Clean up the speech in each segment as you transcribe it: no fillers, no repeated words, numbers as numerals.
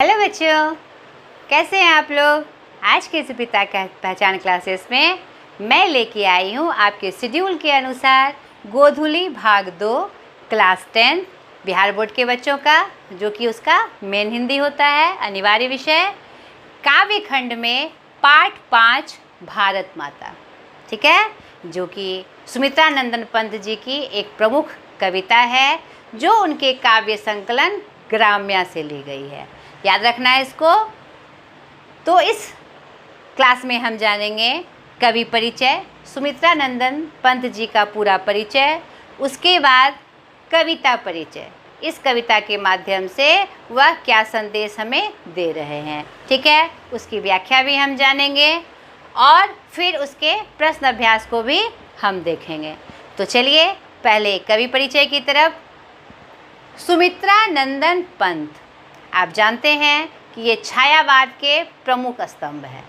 Hello बच्चों, कैसे हैं आप लोग। आज के इस पिता का पहचान क्लासेस में मैं लेके आई हूँ आपके शेड्यूल के अनुसार गोधुली भाग 2 क्लास 10 बिहार बोर्ड के बच्चों का, जो कि उसका मेन हिंदी होता है, अनिवार्य विषय काव्य खंड में पाठ 5 भारत माता। ठीक है, जो कि सुमित्रा नंदन पंत जी की एक प्रमुख कविता है, जो उनके काव्य संकलन ग्राम्या से ली गई है। याद रखना है इसको। तो इस क्लास में हम जानेंगे कवि परिचय, सुमित्रा नंदन पंत जी का पूरा परिचय, उसके बाद कविता परिचय, इस कविता के माध्यम से वह क्या संदेश हमें दे रहे हैं। ठीक है, उसकी व्याख्या भी हम जानेंगे और फिर उसके प्रश्न अभ्यास को भी हम देखेंगे। तो चलिए पहले कवि परिचय की तरफ। सुमित्रा नंदन पंत, आप जानते हैं कि ये छायावाद के प्रमुख स्तंभ हैं।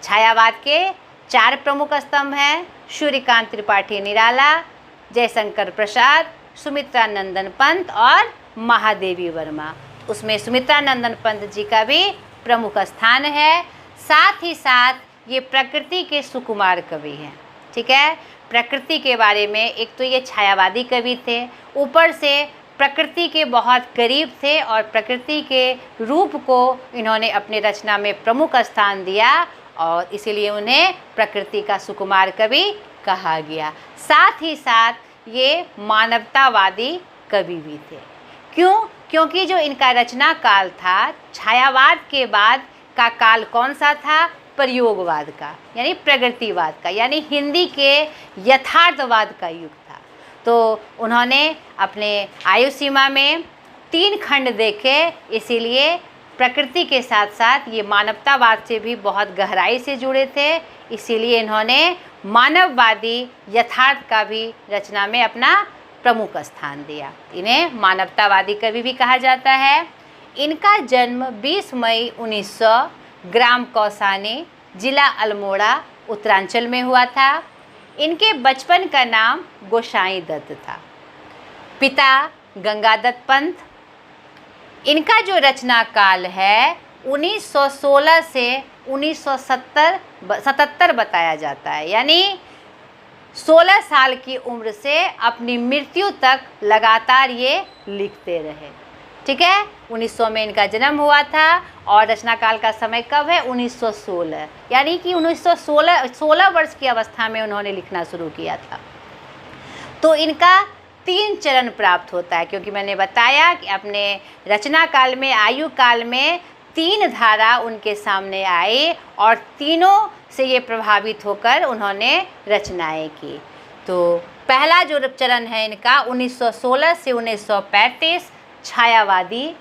छायावाद के 4 प्रमुख स्तंभ हैं: सूर्यकांत त्रिपाठी निराला, जयशंकर प्रसाद, सुमित्रा नंदन पंत और महादेवी वर्मा। उसमें सुमित्रा नंदन पंत जी का भी प्रमुख स्थान है। साथ ही साथ ये प्रकृति के सुकुमार कवि हैं। ठीक है, प्रकृति के बारे में एक तो ये छायावादी कवि थे, ऊपर से प्रकृति के बहुत करीब थे और प्रकृति के रूप को इन्होंने अपनी रचना में प्रमुख स्थान दिया और इसीलिए उन्हें प्रकृति का सुकुमार कवि कहा गया। साथ ही साथ ये मानवतावादी कवि भी थे। क्यों? क्योंकि जो इनका रचना काल था, छायावाद के बाद का काल कौन सा था? प्रयोगवाद का, यानी प्रगतिवाद का, यानी हिंदी के यथार्थवाद का युग था। तो उन्होंने अपने आयु सीमा में 3 खंड देखे, इसीलिए प्रकृति के साथ साथ ये मानवतावाद से भी बहुत गहराई से जुड़े थे। इसीलिए इन्होंने मानववादी यथार्थ का भी रचना में अपना प्रमुख स्थान दिया। इन्हें मानवतावादी कवि भी कहा जाता है। इनका जन्म 20 मई 1900 ग्राम कौसानी, जिला अल्मोड़ा, उत्तरांचल में हुआ था। इनके बचपन का नाम गोसाई दत्त था। पिता गंगादत्त पंत। इनका जो रचना काल है 1916 से 1977 बताया जाता है, यानी 16 साल की उम्र से अपनी मृत्यु तक लगातार ये लिखते रहे। ठीक है, 1900 में इनका जन्म हुआ था और रचना काल का समय कब है? 1916, यानी कि 16 वर्ष की अवस्था में उन्होंने लिखना शुरू किया था। तो इनका 3 चरण प्राप्त होता है, क्योंकि मैंने बताया कि अपने रचना काल में, आयु काल में 3 धारा उनके सामने आई और तीनों से ये प्रभावित होकर उन्होंने रचनाएं की। तो पहला जो चरण है इनका 1916 से 1935 छायावादी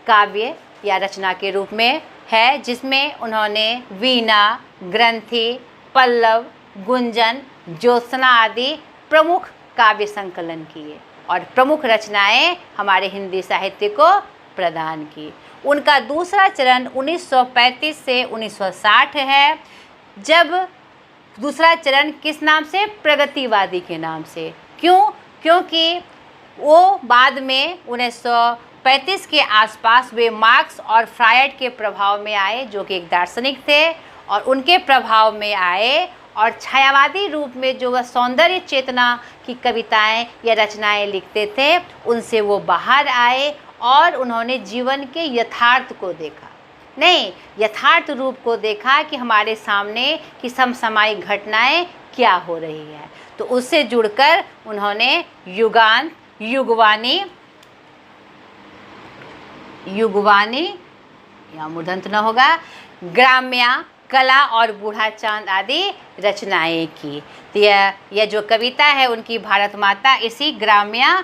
काव्य या रचना के रूप में है, जिसमें उन्होंने वीणा, ग्रंथि, पल्लव, गुंजन, ज्योत्सना आदि प्रमुख काव्य संकलन किए और प्रमुख रचनाएं हमारे हिंदी साहित्य को प्रदान की। उनका दूसरा चरण 1935 से 1960 है, जब दूसरा चरण किस नाम से? प्रगतिवादी के नाम से। क्यों? क्योंकि वो बाद में 1935 के आसपास वे मार्क्स और फ्रायड के प्रभाव में आए, जो कि एक दार्शनिक थे, और उनके प्रभाव में आए और छायावादी रूप में जो वह सौंदर्य चेतना की कविताएं या रचनाएं लिखते थे, उनसे वो बाहर आए और उन्होंने जीवन के यथार्थ को देखा, नहीं यथार्थ रूप को देखा कि हमारे सामने की समसामयिक घटनाएं क्या हो रही है। तो उससे जुड़कर उन्होंने युगांत, युगवानी या मूर्धन्य न होगा, ग्राम्या, कला और बूढ़ा चांद आदि रचनाएं की। तो यह जो कविता है उनकी भारत माता इसी ग्राम्या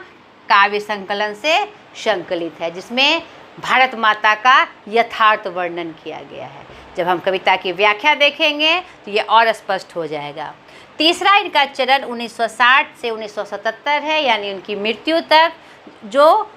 काव्य संकलन से संकलित है, जिसमें भारत माता का यथार्थ वर्णन किया गया है। जब हम कविता की व्याख्या देखेंगे तो ये और स्पष्ट हो जाएगा। तीसरा इनका चरण 1960 से 1977 है, यानी उनकी मृत्यु तक, जो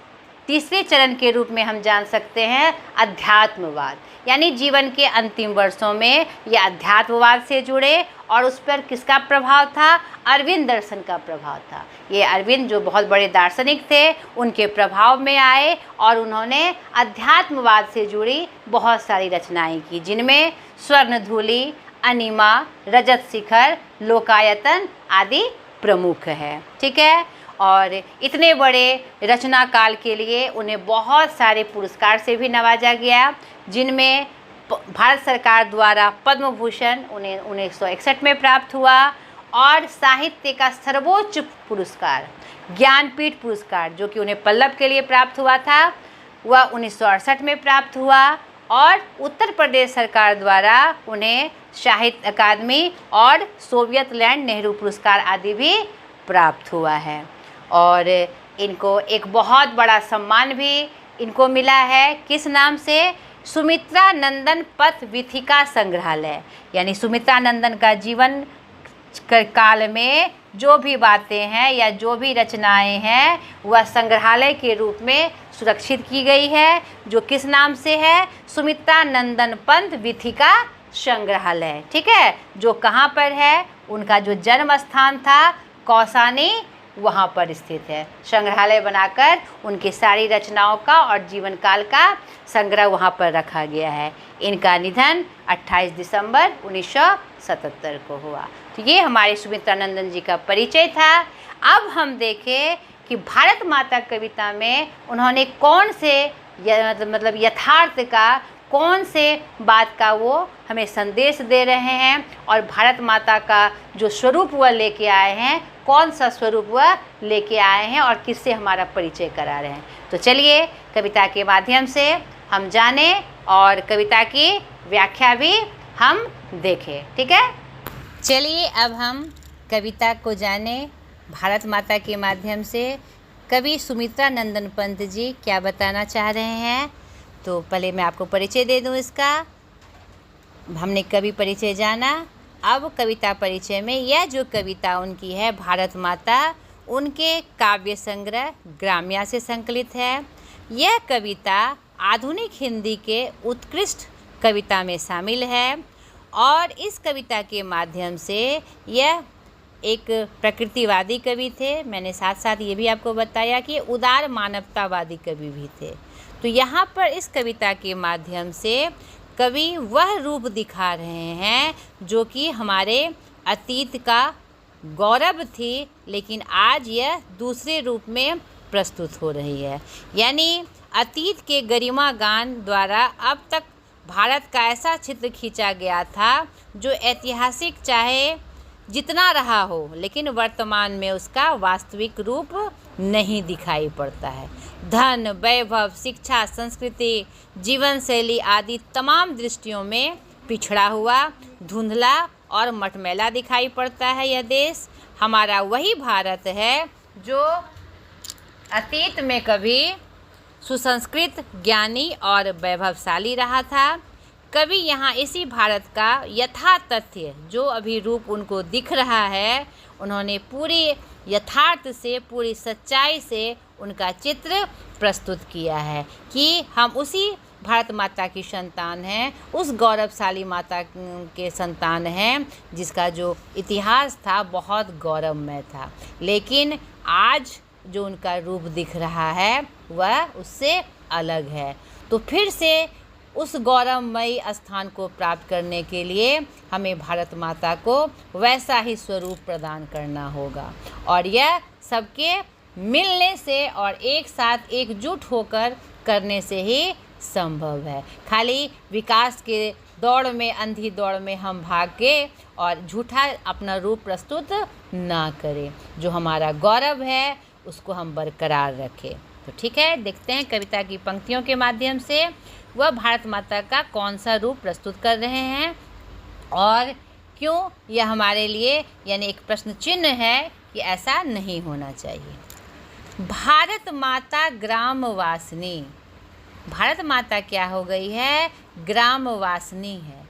तीसरे चरण के रूप में हम जान सकते हैं अध्यात्मवाद, यानी जीवन के अंतिम वर्षों में ये अध्यात्मवाद से जुड़े और उस पर किसका प्रभाव था? अरविंद दर्शन का प्रभाव था। ये अरविंद जो बहुत बड़े दार्शनिक थे, उनके प्रभाव में आए और उन्होंने अध्यात्मवाद से जुड़ी बहुत सारी रचनाएं की, जिनमें स्वर्णधूलि, अनिमा, रजत शिखर, लोकायतन आदि प्रमुख है। ठीक है, और इतने बड़े रचना काल के लिए उन्हें बहुत सारे पुरस्कार से भी नवाजा गया, जिनमें भारत सरकार द्वारा पद्म भूषण उन्हें 1961 में प्राप्त हुआ और साहित्य का सर्वोच्च पुरस्कार ज्ञानपीठ पुरस्कार, जो कि उन्हें पल्लव के लिए प्राप्त हुआ था, वह 1968 में प्राप्त हुआ और उत्तर प्रदेश सरकार द्वारा उन्हें साहित्य अकादमी और सोवियत लैंड नेहरू पुरस्कार आदि भी प्राप्त हुआ है। और इनको एक बहुत बड़ा सम्मान भी इनको मिला है, किस नाम से? सुमित्रा नंदन पथ वीथिका संग्रहालय, यानी सुमित्रा नंदन का जीवन काल में जो भी बातें हैं या जो भी रचनाएं हैं वह संग्रहालय के रूप में सुरक्षित की गई है, जो किस नाम से है? सुमित्रा नंदन पंत वीथिका संग्रहालय। ठीक है, जो कहाँ पर है? उनका जो जन्म स्थान था कौसानी, वहाँ पर स्थित है। संग्रहालय बनाकर उनकी सारी रचनाओं का और जीवन काल का संग्रह वहाँ पर रखा गया है। इनका निधन 28 दिसंबर 1977 को हुआ। तो ये हमारे सुमित्रा नंदन जी का परिचय था। अब हम देखें कि भारत माता कविता में उन्होंने कौन से मतलब यथार्थ का, कौन से बात का वो हमें संदेश दे रहे हैं और भारत माता का जो स्वरूप वह लेके आए हैं, कौन सा स्वरूप वह लेके आए हैं और किससे हमारा परिचय करा रहे हैं। तो चलिए कविता के माध्यम से हम जाने और कविता की व्याख्या भी हम देखें। ठीक है, चलिए अब हम कविता को जाने भारत माता के माध्यम से। कवि सुमित्रा नंदन पंत जी क्या बताना चाह रहे हैं, तो पहले मैं आपको परिचय दे दूं इसका। हमने कवि परिचय जाना, अब कविता परिचय में यह जो कविता उनकी है भारत माता, उनके काव्य संग्रह ग्राम्या से संकलित है। यह कविता आधुनिक हिंदी के उत्कृष्ट कविता में शामिल है और इस कविता के माध्यम से यह एक प्रकृतिवादी कवि थे। मैंने साथ साथ ये भी आपको बताया कि उदार मानवतावादी कवि भी थे। तो यहाँ पर इस कविता के माध्यम से कवि वह रूप दिखा रहे हैं जो कि हमारे अतीत का गौरव थी, लेकिन आज यह दूसरे रूप में प्रस्तुत हो रही है। यानी अतीत के गरिमा गान द्वारा अब तक भारत का ऐसा चित्र खींचा गया था जो ऐतिहासिक चाहे जितना रहा हो, लेकिन वर्तमान में उसका वास्तविक रूप नहीं दिखाई पड़ता है। धन, वैभव, शिक्षा, संस्कृति, जीवन शैली आदि तमाम दृष्टियों में पिछड़ा हुआ, धुंधला और मटमैला दिखाई पड़ता है। यह देश हमारा वही भारत है जो अतीत में कभी सुसंस्कृत, ज्ञानी और वैभवशाली रहा था। कवि यहाँ इसी भारत का यथा तथ्य जो अभी रूप उनको दिख रहा है, उन्होंने पूरी यथार्थ से, पूरी सच्चाई से उनका चित्र प्रस्तुत किया है कि हम उसी भारत माता की संतान हैं, उस गौरवशाली माता के संतान हैं जिसका जो इतिहास था बहुत गौरवमय था। लेकिन आज जो उनका रूप दिख रहा है वह उससे अलग है। तो फिर से उस गौरवमयी स्थान को प्राप्त करने के लिए हमें भारत माता को वैसा ही स्वरूप प्रदान करना होगा और यह सबके मिलने से और एक साथ एकजुट होकर करने से ही संभव है। खाली विकास के दौड़ में, अंधी दौड़ में हम भाग के और झूठा अपना रूप प्रस्तुत ना करें। जो हमारा गौरव है उसको हम बरकरार रखें। तो ठीक है, देखते हैं कविता की पंक्तियों के माध्यम से वह भारत माता का कौन सा रूप प्रस्तुत कर रहे हैं और क्यों यह हमारे लिए यानी एक प्रश्न चिन्ह है कि ऐसा नहीं होना चाहिए। भारत माता ग्रामवासिनी। भारत माता क्या हो गई है? ग्रामवासिनी है।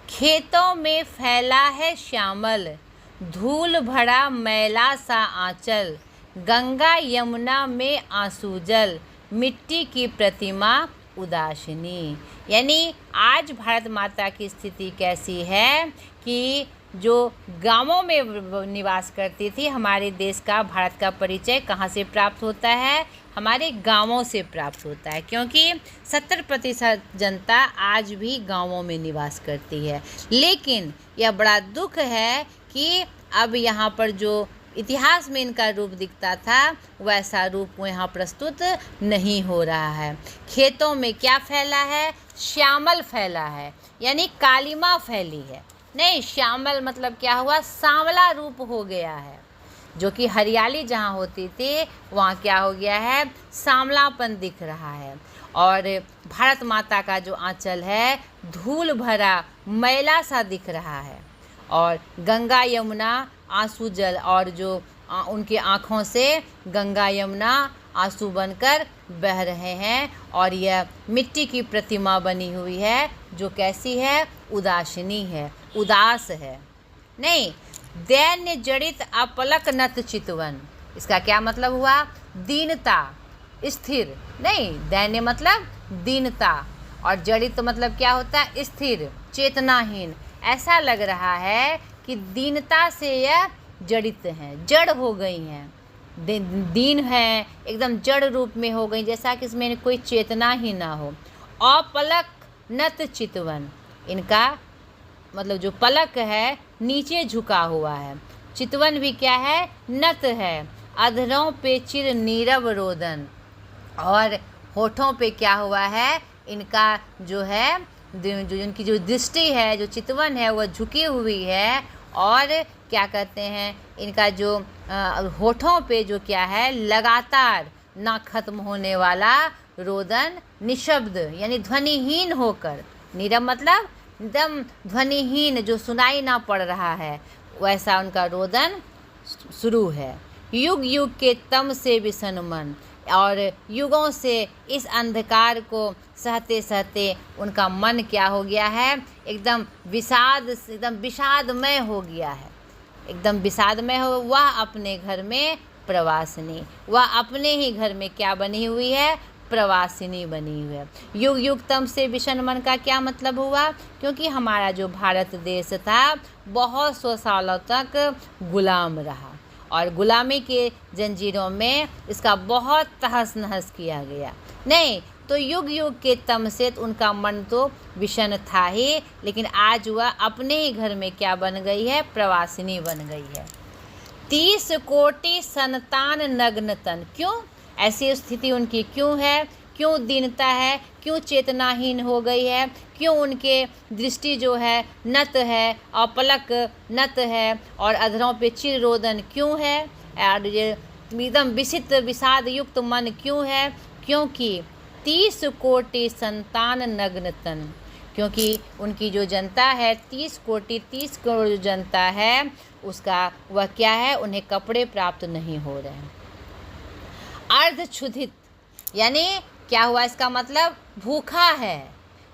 खेतों में फैला है श्यामल, धूल भरा मैला सा आंचल, गंगा यमुना में आंसू जल, मिट्टी की प्रतिमा उदासिनी। यानी आज भारत माता की स्थिति कैसी है कि जो गांवों में निवास करती थी, हमारे देश का, भारत का परिचय कहाँ से प्राप्त होता है? हमारे गांवों से प्राप्त होता है, क्योंकि 70% जनता आज भी गांवों में निवास करती है। लेकिन यह बड़ा दुख है कि अब यहाँ पर जो इतिहास में इनका रूप दिखता था वैसा रूप यहाँ प्रस्तुत नहीं हो रहा है। खेतों में क्या फैला है? श्यामल फैला है, यानी कालिमा फैली है। नहीं, श्यामल मतलब क्या हुआ? सांवला रूप हो गया है। जो कि हरियाली जहाँ होती थी वहाँ क्या हो गया है? सांवलापन दिख रहा है। और भारत माता का जो आंचल है धूल भरा मैला सा दिख रहा है। और गंगा यमुना आंसू जल, और जो उनकी आँखों से गंगा यमुना आंसू बनकर बह रहे हैं। और यह मिट्टी की प्रतिमा बनी हुई है जो कैसी है? उदासिनी है, उदास है। नहीं, दैन्य जड़ित अपलक नत चितवन, इसका क्या मतलब हुआ? दीनता, स्थिर। नहीं, दैन्य मतलब दीनता, और जड़ित मतलब क्या होता है? स्थिर, चेतनाहीन। ऐसा लग रहा है कि दीनता से यह जड़ित हैं, जड़ हो गई हैं, दीन है, एकदम जड़ रूप में हो गई, जैसा कि इसमें कोई चेतना ही ना हो। अपलक नत चितवन, इनका मतलब जो पलक है नीचे झुका हुआ है। चितवन भी क्या है? नत है। अधरों पे चिर नीरव रोदन, और होठों पे क्या हुआ है? इनका जो है, जो इनकी जो दृष्टि है, जो चितवन है, वह झुकी हुई है। और क्या कहते हैं, इनका जो होठों पे जो क्या है? लगातार ना खत्म होने वाला रोदन, निशब्द यानी ध्वनिहीन होकर। नीरव मतलब एकदम ध्वनिहीन, जो सुनाई ना पड़ रहा है, वैसा उनका रोदन शुरू है। युग युग के तम से विषण मन, और युगों से इस अंधकार को सहते सहते उनका मन क्या हो गया है? एकदम विषादमय हो गया है, एकदम विषादमय हो। वह अपने घर में प्रवासिनी, वह अपने ही घर में क्या बनी हुई है? प्रवासिनी बनी हुई है। युग युग तम से विषण मन का क्या मतलब हुआ? क्योंकि हमारा जो भारत देश था बहुत सौ सालों तक गुलाम रहा, और गुलामी के जंजीरों में इसका बहुत तहस नहस किया गया। नहीं, तो युग युग के तम से उनका मन तो विषण था ही, लेकिन आज वह अपने ही घर में क्या बन गई है? प्रवासिनी बन गई है। 30 कोटि संतान नग्न तन, क्यों ऐसी स्थिति उनकी क्यों है? क्यों दीनता है? क्यों चेतनाहीन हो गई है? क्यों उनके दृष्टि जो है नत है, अपलक नत है, और अधरों पे चिर रोदन क्यों है? और ये एकदम विषित विषाद युक्त मन क्यों है? क्योंकि 30 कोटि संतान नग्न तन, क्योंकि उनकी जो जनता है 30 करोड़ जो जनता है उसका वह क्या है? उन्हें कपड़े प्राप्त नहीं हो रहे हैं। अर्धक्षुधित यानी क्या हुआ? इसका मतलब भूखा है,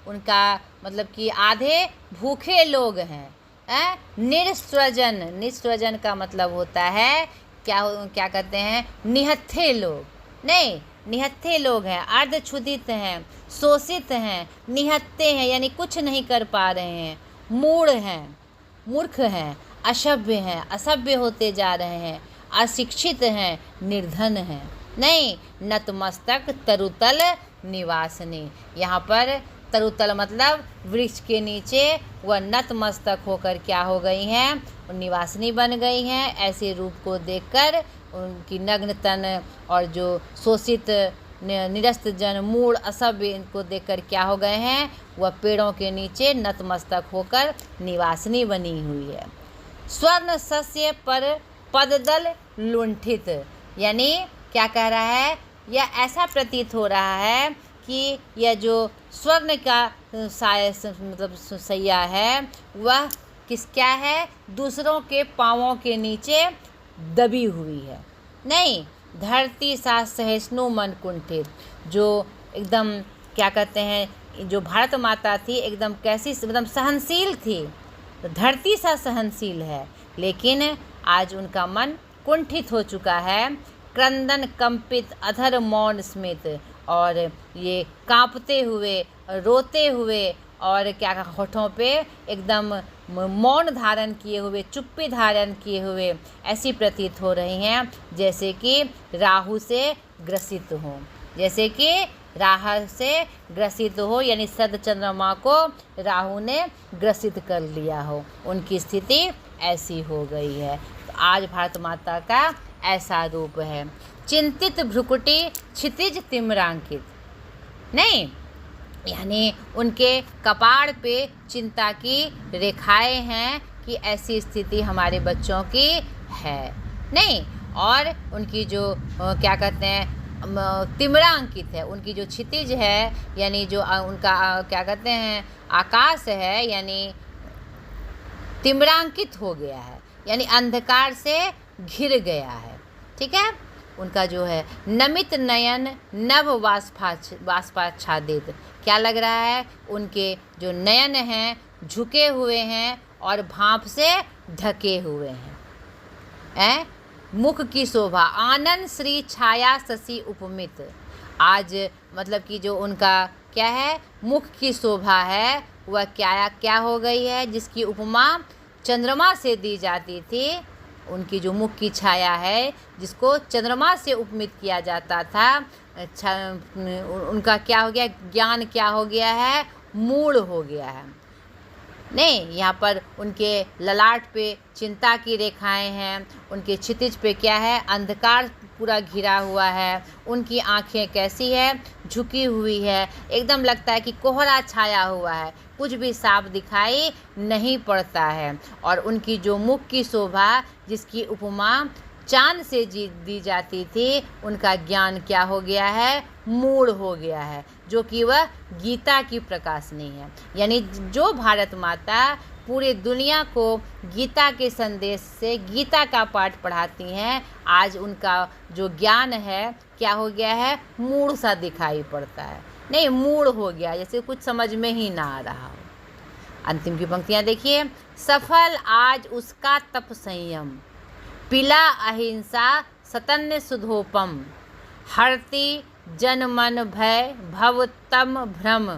उनका मतलब कि आधे भूखे लोग हैं। निस्वजन, निस्वजन का मतलब होता है क्या कहते हैं? निहत्थे लोग। नहीं, निहत्थे लोग हैं, अर्धक्षुधित हैं, शोषित हैं, निहत्थे हैं, यानी कुछ नहीं कर पा रहे हैं, मूढ़ हैं, मूर्ख हैं, असभ्य हैं, असभ्य होते जा रहे हैं, अशिक्षित हैं, निर्धन हैं। नहीं, नतमस्तक तरुतल निवासनी, यहाँ पर तरुतल मतलब वृक्ष के नीचे वह नतमस्तक होकर क्या हो गई हैं? निवासनी बन गई हैं। ऐसे रूप को देखकर उनकी नग्न तन और जो शोषित निरस्त जन, मूढ़, असभ्य, इनको देखकर क्या हो गए हैं? वह पेड़ों के नीचे नतमस्तक होकर निवासनी बनी हुई है। स्वर्ण सस्य पर पददल लुंठित, यानी क्या कह रहा है? यह ऐसा प्रतीत हो रहा है कि यह जो स्वर्ण का मतलब सैया है वह क्या है? दूसरों के पाँवों के नीचे दबी हुई है। नहीं, धरती सा सहिष्णु मन कुंठित, जो एकदम क्या कहते हैं, जो भारत माता थी एकदम कैसी, एकदम सहनशील थी, तो धरती सा सहनशील है, लेकिन आज उनका मन कुंठित हो चुका है। क्रंदन कंपित अधर मौन स्मित, और ये कांपते हुए, रोते हुए और क्या होठों पे एकदम मौन धारण किए हुए, चुप्पी धारण किए हुए ऐसी प्रतीत हो रही हैं जैसे कि राहु से ग्रसित हो, जैसे कि राहु से ग्रसित हो, यानी शरद चंद्रमा को राहु ने ग्रसित कर लिया हो, उनकी स्थिति ऐसी हो गई है। तो आज भारत माता का ऐसा रूप है। चिंतित भ्रुकुटी क्षितिज तिम्रांकित, नहीं यानी उनके कपाड़ पे चिंता की रेखाएं हैं कि ऐसी स्थिति हमारे बच्चों की है, नहीं। और उनकी जो क्या कहते हैं तिम्रांकित है, उनकी जो क्षितिज है यानी जो उनका क्या कहते हैं आकाश है, यानी तिम्रांकित हो गया है, यानी अंधकार से घिर गया है। ठीक है। उनका जो है नमित नयन नभ वाष्पाच्छादित, क्या लग रहा है, उनके जो नयन हैं झुके हुए हैं और भाप से ढके हुए हैं। मुख की शोभा आनंद श्री छाया शशि उपमित, आज मतलब कि जो उनका क्या है मुख की शोभा है वह क्या हो गई है, जिसकी उपमा चंद्रमा से दी जाती थी। उनकी जो मुख की छाया है जिसको चंद्रमा से उपमित किया जाता था, अच्छा उनका क्या हो गया, ज्ञान क्या हो गया है, मूढ़ हो गया है। नहीं, यहाँ पर उनके ललाट पे चिंता की रेखाएं हैं, उनके क्षितिज पे क्या है, अंधकार पूरा घिरा हुआ है, उनकी आंखें कैसी है, झुकी हुई है, एकदम लगता है कि कोहरा छाया हुआ है, कुछ भी साफ दिखाई नहीं पड़ता है। और उनकी जो मुख की शोभा जिसकी उपमा चांद से दी जाती थी, उनका ज्ञान क्या हो गया है, मूढ़ हो गया है, जो कि वह गीता की प्रकाशनी है। यानी जो भारत माता पूरे दुनिया को गीता के संदेश से गीता का पाठ पढ़ाती हैं, आज उनका जो ज्ञान है क्या हो गया है, मूढ़ सा दिखाई पड़ता है, नहीं मूढ़ हो गया, जैसे कुछ समझ में ही ना आ रहा हो। अंतिम की पंक्तियाँ देखिए, सफल आज उसका तप संयम, पिला अहिंसा सतन्य सुधोपम, हरति जन मन भय भव तम भ्रम,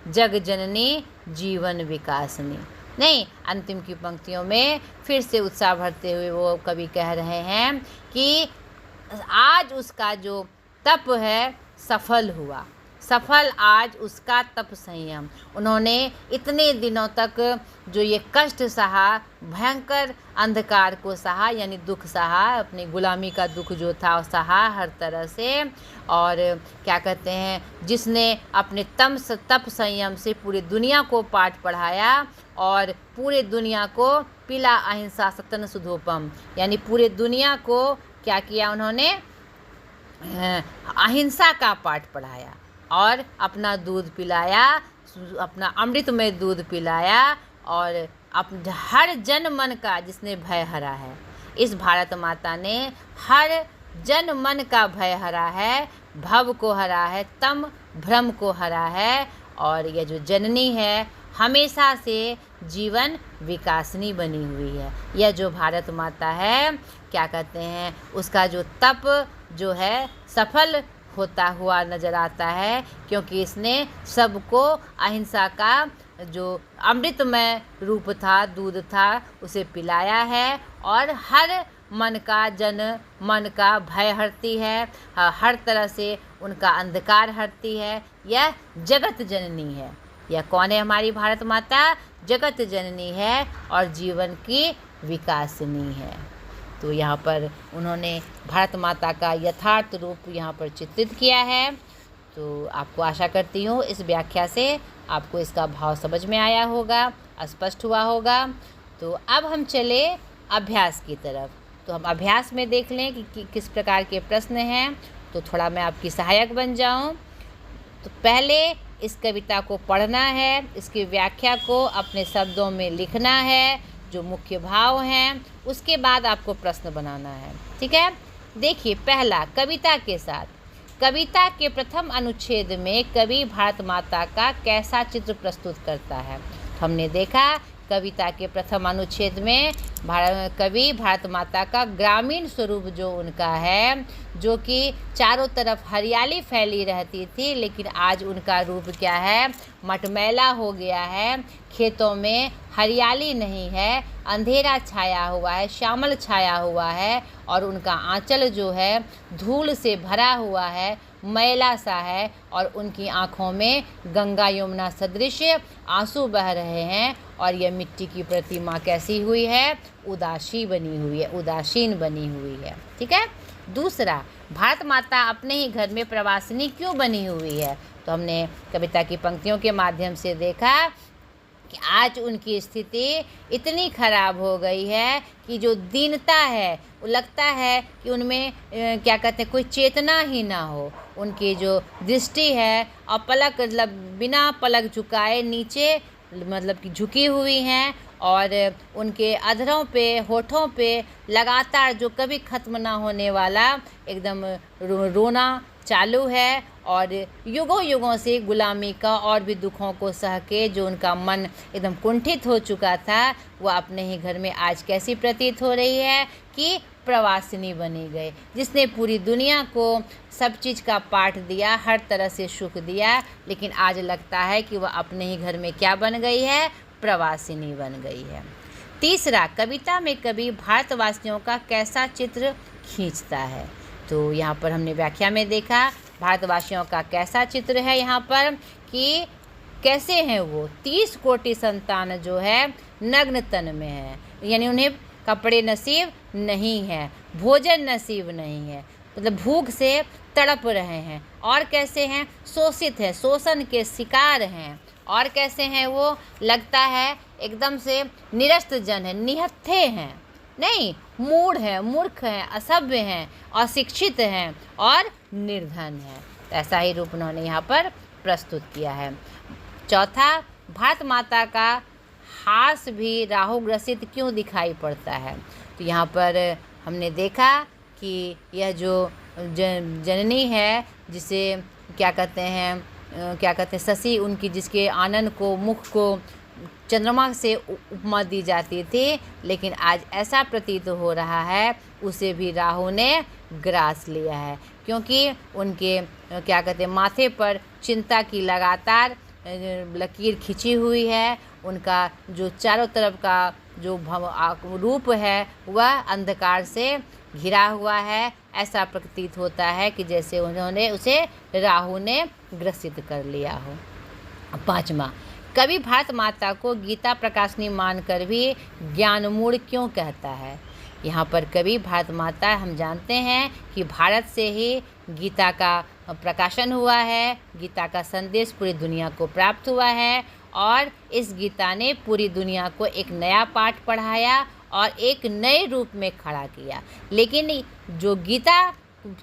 जग जननी जीवन विकासनी। नहीं, अंतिम की पंक्तियों में फिर से उत्साह भरते हुए वो कवि कह रहे हैं कि आज उसका जो तप है सफल हुआ, सफल आज उसका तप संयम। उन्होंने इतने दिनों तक जो ये कष्ट सहा, भयंकर अंधकार को सहा, यानी दुख सहा, अपनी गुलामी का दुख जो था सहा हर तरह से, और क्या कहते हैं जिसने अपने तप संयम से पूरी दुनिया को पाठ पढ़ाया और पूरे दुनिया को पिला अहिंसा सतन सुधोपम, यानी पूरे दुनिया को क्या किया उन्होंने, अहिंसा का पाठ पढ़ाया और अपना दूध पिलाया, अपना अमृतमय दूध पिलाया, और हर जन मन का जिसने भय हरा है, इस भारत माता ने हर जन मन का भय हरा है, भव को हरा है, तम भ्रम को हरा है, और यह जो जननी है हमेशा से जीवन विकासनी बनी हुई है। यह जो भारत माता है क्या कहते हैं, उसका जो तप जो है सफल होता हुआ नज़र आता है, क्योंकि इसने सबको अहिंसा का जो अमृतमय रूप था, दूध था, उसे पिलाया है, और हर मन का जन मन का भय हरती है, हर तरह से उनका अंधकार हरती है। यह जगत जननी है। यह कौन है, हमारी भारत माता जगत जननी है और जीवन की विकासनी है। तो यहाँ पर उन्होंने भारत माता का यथार्थ रूप यहाँ पर चित्रित किया है। तो आपको आशा करती हूँ इस व्याख्या से आपको इसका भाव समझ में आया होगा, स्पष्ट हुआ होगा। तो अब हम चले अभ्यास की तरफ। तो हम अभ्यास में देख लें कि किस प्रकार के प्रश्न हैं, तो थोड़ा मैं आपकी सहायक बन जाऊँ। तो पहले इस कविता को पढ़ना है, इसकी व्याख्या को अपने शब्दों में लिखना है, जो मुख्य भाव हैं, उसके बाद आपको प्रश्न बनाना है। ठीक है। देखिए, पहला कविता के साथ, कविता के प्रथम अनुच्छेद में कवि भारत माता का कैसा चित्र प्रस्तुत करता है। हमने देखा कविता के प्रथम अनुच्छेद में कवि भारत माता का ग्रामीण स्वरूप जो उनका है, जो कि चारों तरफ हरियाली फैली रहती थी, लेकिन आज उनका रूप क्या है, मटमैला हो गया है। खेतों में हरियाली नहीं है, अंधेरा छाया हुआ है, श्यामल छाया हुआ है, और उनका आंचल जो है धूल से भरा हुआ है, मैला सा है, और उनकी आँखों में गंगा यमुना सदृश आंसू बह रहे हैं। और यह मिट्टी की प्रतिमा कैसी हुई है, उदासी बनी हुई है, उदासीन बनी हुई है। ठीक है। दूसरा, भारत माता अपने ही घर में प्रवासिनी क्यों बनी हुई है? तो हमने कविता की पंक्तियों के माध्यम से देखा कि आज उनकी स्थिति इतनी खराब हो गई है कि जो दीनता है, वो लगता है कि उनमें क्या कहते हैं, कोई चेतना ही ना हो। उनकी जो दृष्टि है अपलक, मतलब बिना पलक झुकाए नीचे, मतलब कि झुकी हुई हैं, और उनके अधरों पे, होठों पे लगातार जो कभी ख़त्म ना होने वाला एकदम रोना चालू है। और युगों युगों से गुलामी का और भी दुखों को सह के जो उनका मन एकदम कुंठित हो चुका था, वह अपने ही घर में आज कैसी प्रतीत हो रही है कि प्रवासिनी बनी गई, जिसने पूरी दुनिया को सब चीज़ का पाठ दिया, हर तरह से सुख दिया, लेकिन आज लगता है कि वह अपने ही घर में क्या बन गई है, प्रवासिनी बन गई है। तीसरा, कविता में कवि भारतवासियों का कैसा चित्र खींचता है? तो यहाँ पर हमने व्याख्या में देखा भारतवासियों का कैसा चित्र है, यहाँ पर कि कैसे हैं वो 30 कोटि संतान जो है नग्न तन में है, यानी उन्हें कपड़े नसीब नहीं है, भोजन नसीब नहीं है, मतलब भूख से तड़प रहे हैं। और कैसे हैं, शोषित हैं, शोषण के शिकार हैं। और कैसे हैं वो, लगता है एकदम से निरस्त जन है, निहत्थे हैं, नहीं, मूढ़ हैं, मूर्ख हैं, असभ्य हैं, अशिक्षित हैं और निर्धन हैं। ऐसा ही रूप उन्होंने यहाँ पर प्रस्तुत किया है। चौथा, भारत माता का हास भी राहुग्रसित क्यों दिखाई पड़ता है? तो यहाँ पर हमने देखा कि यह जो जननी है, जिसे क्या कहते हैं शशि, उनकी जिसके आनन को, मुख को चंद्रमा से उपमा दी जाती थी, लेकिन आज ऐसा प्रतीत हो रहा है उसे भी राहु ने ग्रास लिया है, क्योंकि उनके क्या कहते हैं माथे पर चिंता की लगातार लकीर खिंची हुई है। उनका जो चारों तरफ का जो रूप है वह अंधकार से घिरा हुआ है। ऐसा प्रतीत होता है कि जैसे उन्होंने उसे राहु ने ग्रसित कर लिया हो। पाँचवा, कवि भारत माता को गीता प्रकाशनी मानकर भी ज्ञानमूढ़ क्यों कहता है? यहाँ पर कवि भारत माता, हम जानते हैं कि भारत से ही गीता का प्रकाशन हुआ है, गीता का संदेश पूरी दुनिया को प्राप्त हुआ है, और इस गीता ने पूरी दुनिया को एक नया पाठ पढ़ाया और एक नए रूप में खड़ा किया। लेकिन जो गीता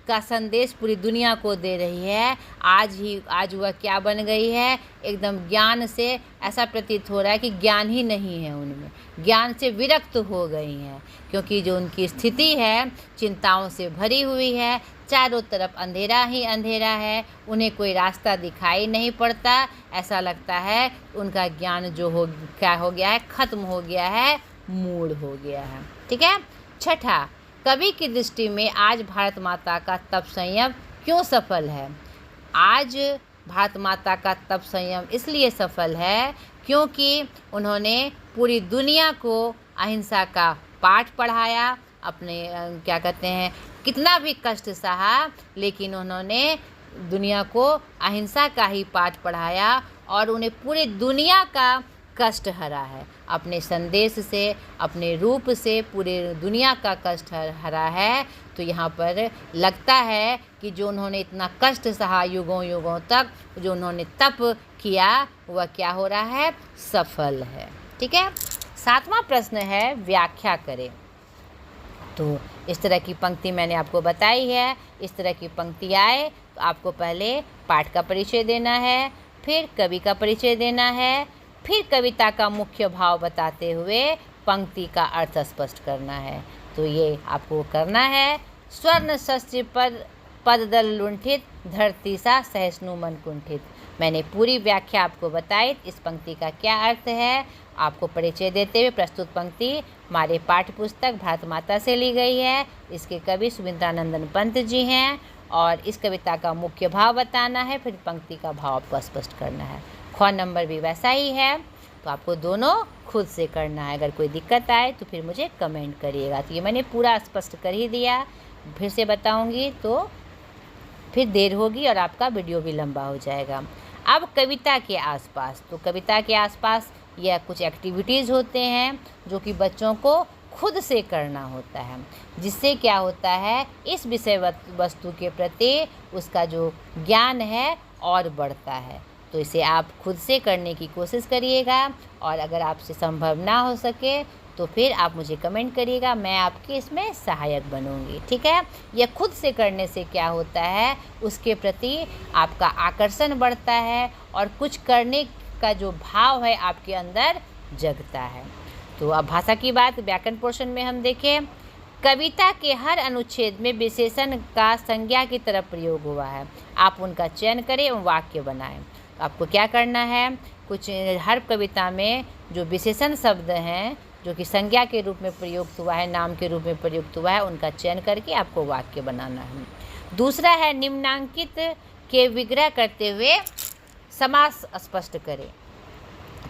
का संदेश पूरी दुनिया को दे रही है, आज वह क्या बन गई है, एकदम ज्ञान से ऐसा प्रतीत हो रहा है कि ज्ञान ही नहीं है उनमें, ज्ञान से विरक्त हो गई हैं, क्योंकि जो उनकी स्थिति है चिंताओं से भरी हुई है, चारों तरफ अंधेरा ही अंधेरा है, उन्हें कोई रास्ता दिखाई नहीं पड़ता। ऐसा लगता है उनका ज्ञान जो क्या हो गया है, ख़त्म हो गया है, मूढ़ हो गया है। ठीक है। छठा, कवि की दृष्टि में आज भारत माता का तप संयम क्यों सफल है? आज भारत माता का तप संयम इसलिए सफल है क्योंकि उन्होंने पूरी दुनिया को अहिंसा का पाठ पढ़ाया। अपने क्या कहते हैं, कितना भी कष्ट सहा, लेकिन उन्होंने दुनिया को अहिंसा का ही पाठ पढ़ाया और उन्हें पूरी दुनिया का कष्ट हरा है। अपने संदेश से, अपने रूप से पूरे दुनिया का कष्ट हरा है। तो यहाँ पर लगता है कि जो उन्होंने इतना कष्ट सहा युगों युगों तक, जो उन्होंने तप किया, वह क्या हो रहा है, सफल है। ठीक है। सातवां प्रश्न है, व्याख्या करें। तो इस तरह की पंक्ति मैंने आपको बताई है। इस तरह की पंक्ति आए तो आपको पहले पाठ का परिचय देना है, फिर कवि का परिचय देना है, फिर कविता का मुख्य भाव बताते हुए पंक्ति का अर्थ स्पष्ट करना है। तो ये आपको करना है। स्वर्ण शस्त्र पर पददल लुंठित, धरती सा सहिष्णु मन कुंठित। मैंने पूरी व्याख्या आपको बताई। इस पंक्ति का क्या अर्थ है आपको परिचय देते हुए प्रस्तुत पंक्ति हमारे पाठ्य पुस्तक भारत माता से ली गई है। इसके कवि सुमित्रानंदन पंत जी हैं और इस कविता का मुख्य भाव बताना है, फिर पंक्ति का भाव आपको स्पष्ट करना है। ख नंबर भी वैसा ही है, तो आपको दोनों खुद से करना है। अगर कोई दिक्कत आए तो फिर मुझे कमेंट करिएगा। तो ये मैंने पूरा स्पष्ट कर ही दिया, फिर से बताऊंगी तो फिर देर होगी और आपका वीडियो भी लंबा हो जाएगा। अब कविता के आसपास, तो कविता के आसपास यह कुछ एक्टिविटीज़ होते हैं जो कि बच्चों को खुद से करना होता है, जिससे क्या होता है इस विषय वस्तु के प्रति उसका जो ज्ञान है और बढ़ता है। तो इसे आप खुद से करने की कोशिश करिएगा और अगर आपसे संभव ना हो सके तो फिर आप मुझे कमेंट करिएगा, मैं आपकी इसमें सहायक बनूंगी। ठीक है। यह खुद से करने से क्या होता है उसके प्रति आपका आकर्षण बढ़ता है और कुछ करने का जो भाव है आपके अंदर जगता है। तो अब भाषा की बात, व्याकरण पोर्शन में हम देखें, कविता के हर अनुच्छेद में विशेषण का संज्ञा की तरफ प्रयोग हुआ है। आप उनका चयन करें एवं वाक्य बनाएं। तो आपको क्या करना है, कुछ हर कविता में जो विशेषण शब्द हैं जो कि संज्ञा के रूप में प्रयुक्त हुआ है, नाम के रूप में प्रयुक्त हुआ है, उनका चयन करके आपको वाक्य बनाना है। दूसरा है निम्नांकित के विग्रह करते हुए समास स्पष्ट करें।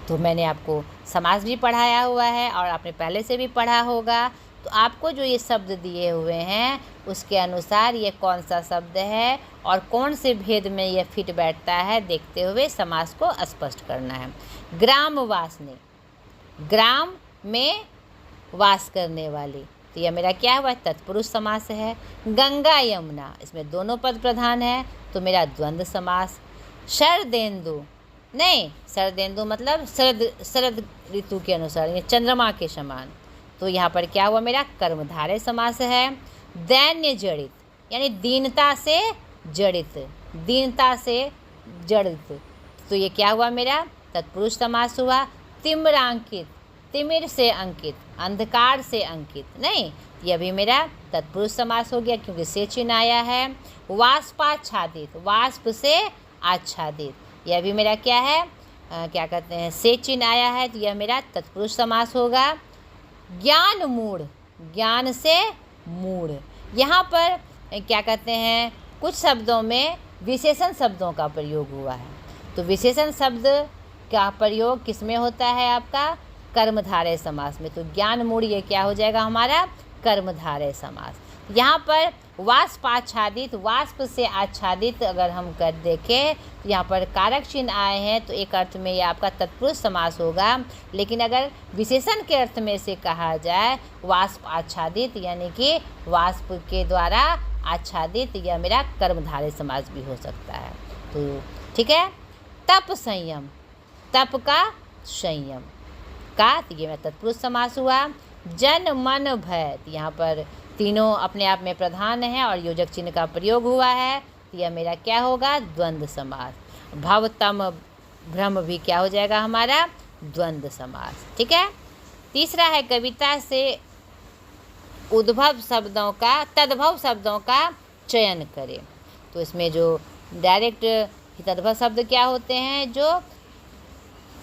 तो मैंने आपको समास भी पढ़ाया हुआ है और आपने पहले से भी पढ़ा होगा। तो आपको जो ये शब्द दिए हुए हैं उसके अनुसार ये कौन सा शब्द है और कौन से भेद में ये फिट बैठता है देखते हुए समास को स्पष्ट करना है। ग्राम वासने, ग्राम में वास करने वाली, तो यह मेरा क्या हुआ, तत्पुरुष समास है। गंगा यमुना, इसमें दोनों पद प्रधान है तो मेरा द्वंद्व समास। शरदेंदु, नहीं शरदेंदु मतलब शरद ऋतु के अनुसार, ये चंद्रमा के समान, तो यहाँ पर क्या हुआ मेरा कर्मधारय समास है। दैन्य जड़ित यानी दीनता से जड़ित, दीनता से जड़ित, तो ये क्या हुआ मेरा तत्पुरुष समास हुआ। तिम्रांकित, तिमिर से अंकित, अंधकार से अंकित, नहीं यह भी मेरा तत्पुरुष समास हो गया क्योंकि से चिन्ह आया है। वाष्पाच्छादित, वाष्प से आच्छादित, यह भी मेरा क्या है क्या कहते हैं से चिन्ह आया है, तो यह मेरा तत्पुरुष समास होगा। ज्ञान मूढ़, ज्ञान से मूढ़, यहाँ पर क्या कहते हैं कुछ शब्दों में विशेषण शब्दों का प्रयोग हुआ है। तो विशेषण शब्द का प्रयोग किस में होता है आपका कर्मधारय समास में, तो ज्ञान मूढ़ ये क्या हो जाएगा हमारा कर्मधारय समास। यहाँ पर वाष्प आच्छादित, वाष्प से आच्छादित अगर हम कर देखें तो यहाँ पर कारक चिन्ह आए हैं तो एक अर्थ में ये आपका तत्पुरुष समास होगा, लेकिन अगर विशेषण के अर्थ में से कहा जाए वाष्प आच्छादित यानी कि वाष्प के द्वारा आच्छादित, यह मेरा कर्मधारय समास भी हो सकता है। तो ठीक है। तप संयम, तप का संयम का, तो ये मेरा तत्पुरुष समास हुआ। जन मन भय, तो यहाँ पर तीनों अपने आप में प्रधान हैं और योजक चिन्ह का प्रयोग हुआ है, तो यह मेरा क्या होगा द्वंद्व समास। भव तम भ्रम भी क्या हो जाएगा हमारा द्वंद्व समास। ठीक है। तीसरा है कविता से उद्भव शब्दों का, तद्भव शब्दों का चयन करें। तो इसमें जो डायरेक्ट तद्भव शब्द क्या होते हैं जो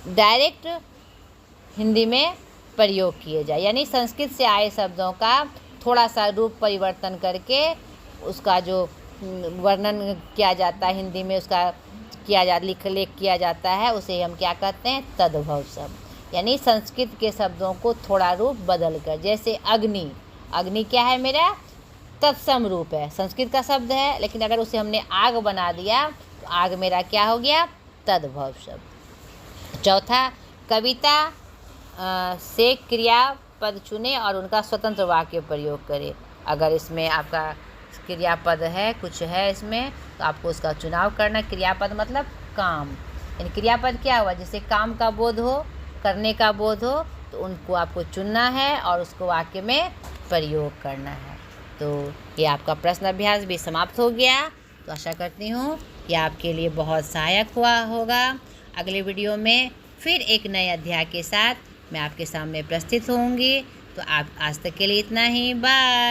डायरेक्ट हिंदी में प्रयोग किए जाए, यानी संस्कृत से आए शब्दों का थोड़ा सा रूप परिवर्तन करके उसका जो वर्णन किया जाता है हिंदी में, उसका लेख किया जाता है, उसे हम क्या कहते हैं तद्भव शब्द। यानी संस्कृत के शब्दों को थोड़ा रूप बदल कर, जैसे अग्नि, अग्नि क्या है मेरा तत्सम रूप है, संस्कृत का शब्द है, लेकिन अगर उसे हमने आग बना दिया तो आग मेरा क्या हो गया तद्भव शब्द। चौथा, कविता से क्रियापद चुने और उनका स्वतंत्र वाक्य प्रयोग करें। अगर इसमें आपका क्रियापद है, कुछ है इसमें, तो आपको उसका चुनाव करना। क्रियापद मतलब काम, यानी क्रियापद क्या हुआ जिससे काम का बोध हो, करने का बोध हो, तो उनको आपको चुनना है और उसको वाक्य में प्रयोग करना है। तो ये आपका प्रश्न अभ्यास भी समाप्त हो गया। तो आशा करती हूँ कि आपके लिए बहुत सहायक हुआ होगा। अगले वीडियो में फिर एक नए अध्याय के साथ मैं आपके सामने प्रस्तुत होंगी। तो आप आज तक के लिए इतना ही, बाय।